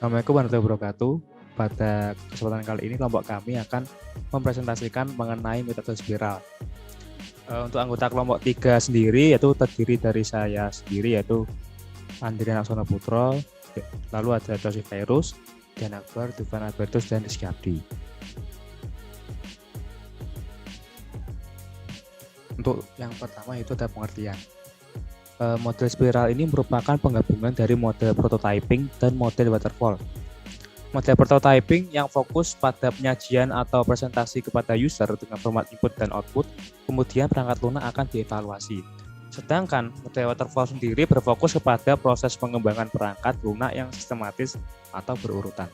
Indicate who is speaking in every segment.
Speaker 1: Assalamualaikum warahmatullahi wabarakatuh. Pada kesempatan kali ini kelompok kami akan mempresentasikan mengenai metode spiral. Untuk anggota kelompok 3 sendiri yaitu terdiri dari saya sendiri yaitu Andrian Aksono Putro, lalu ada Joseph Virus, Dan Akbar, Dufan Albertus, dan Rizky Abdi. Untuk yang pertama itu ada pengertian. Model spiral ini merupakan penggabungan dari model prototyping dan model waterfall. Model prototyping yang fokus pada penyajian atau presentasi kepada user dengan format input dan output, kemudian perangkat lunak akan dievaluasi. Sedangkan model waterfall sendiri berfokus kepada proses pengembangan perangkat lunak yang sistematis atau berurutan.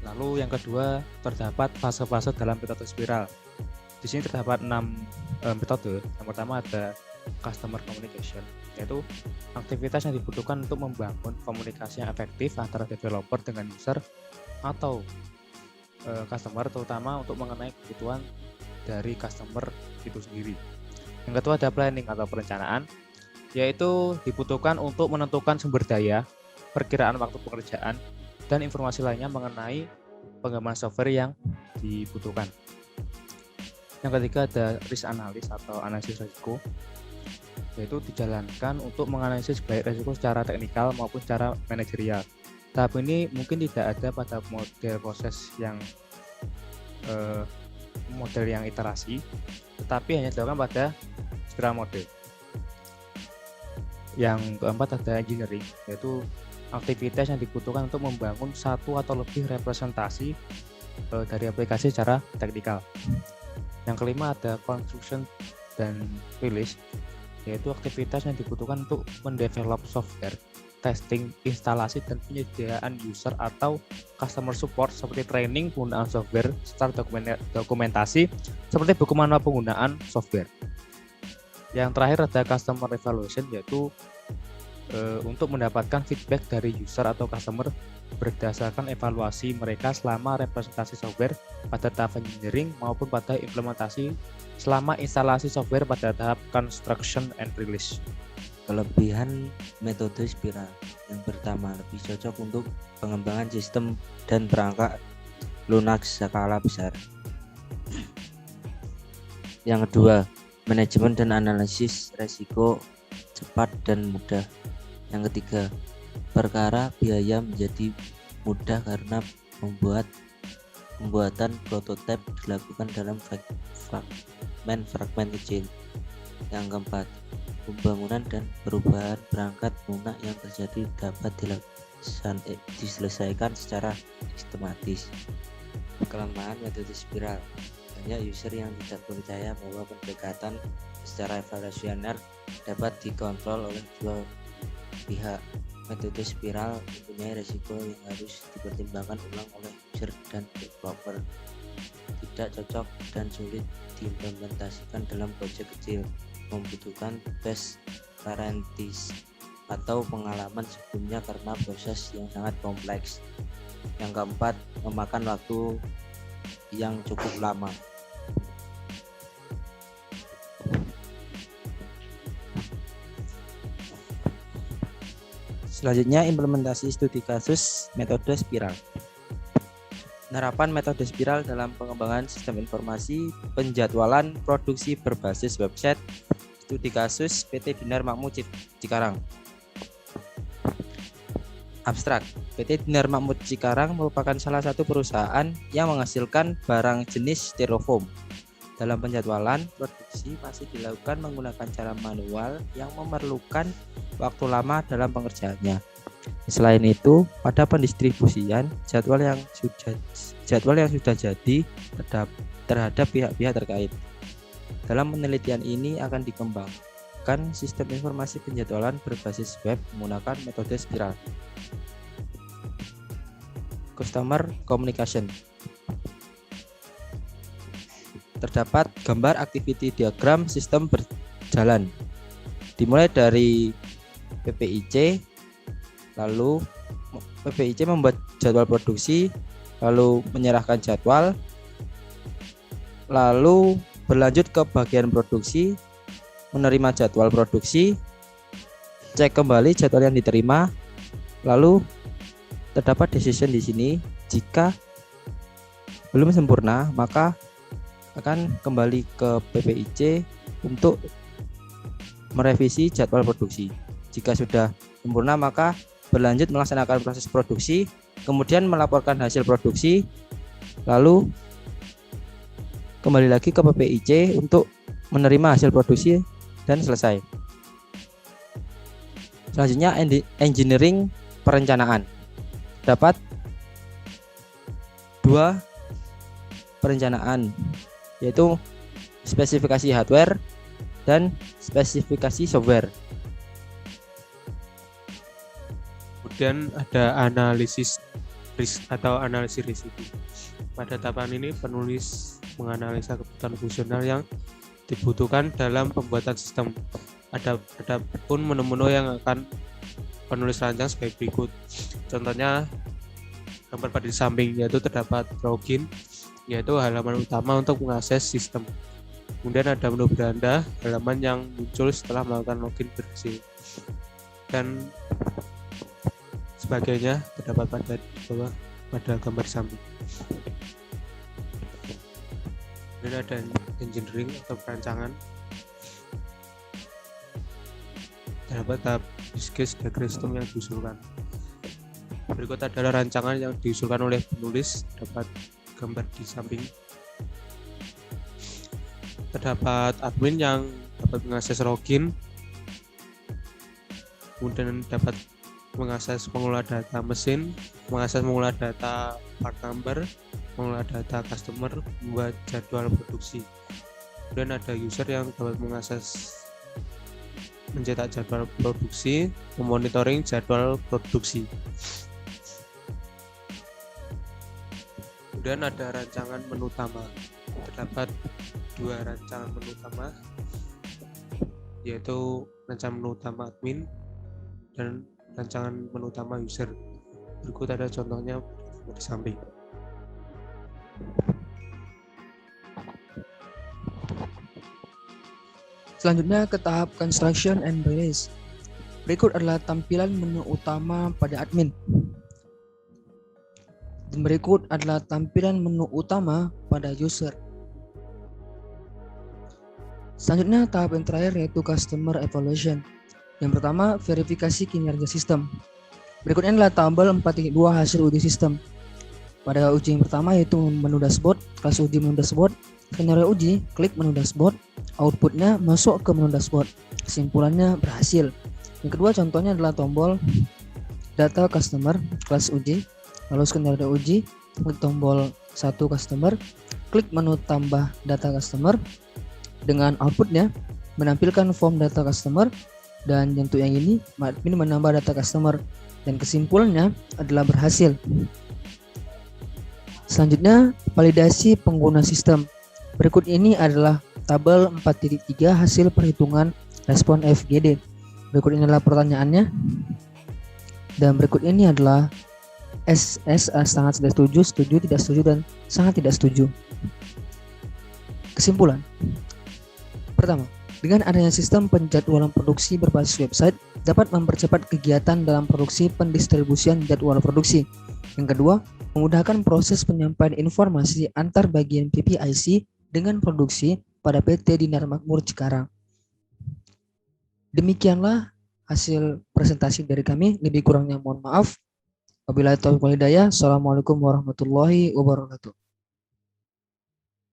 Speaker 1: Lalu yang kedua, terdapat fase-fase dalam metode spiral. Di sini terdapat 6 metode. Yang pertama ada customer communication, yaitu aktivitas yang dibutuhkan untuk membangun komunikasi yang efektif antara developer dengan user atau customer, terutama untuk mengenai kebutuhan dari customer itu sendiri. Yang kedua ada planning atau perencanaan, yaitu dibutuhkan untuk menentukan sumber daya, perkiraan waktu pekerjaan, dan informasi lainnya mengenai pengembangan software yang dibutuhkan. Yang ketiga ada risk analysis atau analisis risiko, yaitu dijalankan untuk menganalisis baik risiko secara teknikal maupun secara manajerial. Tahap ini mungkin tidak ada pada model proses yang model yang iterasi, tetapi hanya dilakukan pada spiral model. Yang keempat ada engineering, yaitu aktivitas yang dibutuhkan untuk membangun satu atau lebih representasi dari aplikasi secara teknikal. Yang kelima ada construction dan release, yaitu aktivitas yang dibutuhkan untuk mendevelop software, testing, instalasi, dan penyediaan user atau customer support seperti training penggunaan software, serta dokumentasi seperti buku manual penggunaan software. Yang terakhir ada customer evaluation, yaitu untuk mendapatkan feedback dari user atau customer berdasarkan evaluasi mereka selama representasi software pada tahap engineering maupun pada implementasi selama instalasi software pada tahap construction and release.
Speaker 2: Kelebihan metode spiral: yang pertama, lebih cocok untuk pengembangan sistem dan perangkat lunak skala besar. Yang kedua, manajemen dan analisis risiko cepat dan mudah. Yang ketiga, perkara biaya menjadi mudah karena pembuatan prototipe dilakukan dalam fragmen kecil. Yang keempat, pembangunan dan perubahan perangkat lunak yang terjadi dapat diselesaikan secara sistematis. Kelemahan metode spiral: banyak user yang tidak percaya bahwa pendekatan secara evolusioner dapat dikontrol oleh dua pihak. Metode spiral mempunyai risiko yang harus dipertimbangkan ulang oleh user dan developer, tidak cocok dan sulit diimplementasikan dalam proyek kecil, membutuhkan best practice atau pengalaman sebelumnya karena proses yang sangat kompleks. Yang keempat, memakan waktu yang cukup lama.
Speaker 3: Selanjutnya, implementasi studi kasus metode spiral. Penerapan metode spiral dalam pengembangan sistem informasi penjadwalan produksi berbasis website. Studi kasus PT Dinar Makmur Cikarang. Abstrak: PT Dinar Makmur Cikarang merupakan salah satu perusahaan yang menghasilkan barang jenis styrofoam. Dalam penjadwalan produksi masih dilakukan menggunakan cara manual yang memerlukan waktu lama dalam pengerjaannya. Selain itu, pada pendistribusian jadwal yang sudah jadi terhadap pihak-pihak terkait. Dalam penelitian ini akan dikembangkan sistem informasi penjadwalan berbasis web menggunakan metode spiral. Customer communication. Terdapat gambar activity diagram sistem berjalan, dimulai dari PPIC, lalu PPIC membuat jadwal produksi, lalu menyerahkan jadwal, lalu berlanjut ke bagian produksi, menerima jadwal produksi, cek kembali jadwal yang diterima, Lalu terdapat decision di sini. Jika belum sempurna, maka akan kembali ke PPIC untuk merevisi jadwal produksi. Jika sudah sempurna, maka berlanjut melaksanakan proses produksi, kemudian melaporkan hasil produksi, lalu kembali lagi ke PPIC untuk menerima hasil produksi dan selesai. Selanjutnya engineering perencanaan. Dapat 2 perencanaan, yaitu spesifikasi hardware dan spesifikasi software.
Speaker 4: Kemudian ada analisis risk atau analisis risiko. Pada tahapan ini penulis menganalisa kebutuhan fungsional yang dibutuhkan dalam pembuatan sistem. Ada pun menu-menu yang akan penulis rancang sebagai berikut. Contohnya gambar pada di samping, yaitu terdapat login, yaitu halaman utama untuk mengakses sistem. Kemudian ada menu beranda, halaman yang muncul setelah melakukan login berhasil, dan sebagainya terdapat pada bawah pada gambar samping. Kemudian ada engineering atau perancangan. Terdapat tahap use case diagram sistem yang diusulkan. Berikut adalah rancangan yang diusulkan oleh penulis, dapat gambar di samping. Terdapat admin yang dapat mengakses login, kemudian dapat mengakses pengelola data mesin, mengakses pengelola data part number, pengelola data customer, membuat jadwal produksi. Kemudian ada user yang dapat mengakses mencetak jadwal produksi, memonitoring jadwal produksi. Kemudian ada rancangan menu utama. Terdapat 2 rancangan menu utama, yaitu rancangan menu utama admin dan rancangan menu utama user. Berikut ada contohnya di samping.
Speaker 5: Selanjutnya ke tahap construction and release. Berikut adalah tampilan menu utama pada admin. Dan berikut adalah tampilan menu utama pada user. Selanjutnya tahap yang terakhir yaitu customer evaluation. Yang pertama, verifikasi kinerja sistem. Berikutnya adalah tabel 4.2 hasil uji sistem. Pada uji yang pertama yaitu menu dashboard, kelas uji menu dashboard, skenario uji, klik menu dashboard, outputnya masuk ke menu dashboard, kesimpulannya berhasil. Yang kedua contohnya adalah tombol data customer, kelas uji, lalu skenario uji, klik tombol 1 customer, klik menu tambah data customer, dengan outputnya menampilkan form data customer, dan untuk yang ini admin menambah data customer, dan kesimpulannya adalah berhasil. Selanjutnya, validasi pengguna sistem. Berikut ini adalah tabel 4.3 hasil perhitungan respon FGD. Berikut ini adalah pertanyaannya. Dan berikut ini adalah SS sangat tidak setuju, setuju, tidak setuju, dan sangat tidak setuju. Kesimpulan. Pertama, dengan adanya sistem penjadwalan produksi berbasis website dapat mempercepat kegiatan dalam produksi pendistribusian jadwal produksi. Yang kedua, memudahkan proses penyampaian informasi antar bagian PPIC dengan produksi pada PT Dinar Makmur Cikarang. Demikianlah hasil presentasi dari kami. Lebih kurangnya mohon maaf. Wabillahi taufiq wal hidayah. Assalamualaikum warahmatullahi wabarakatuh.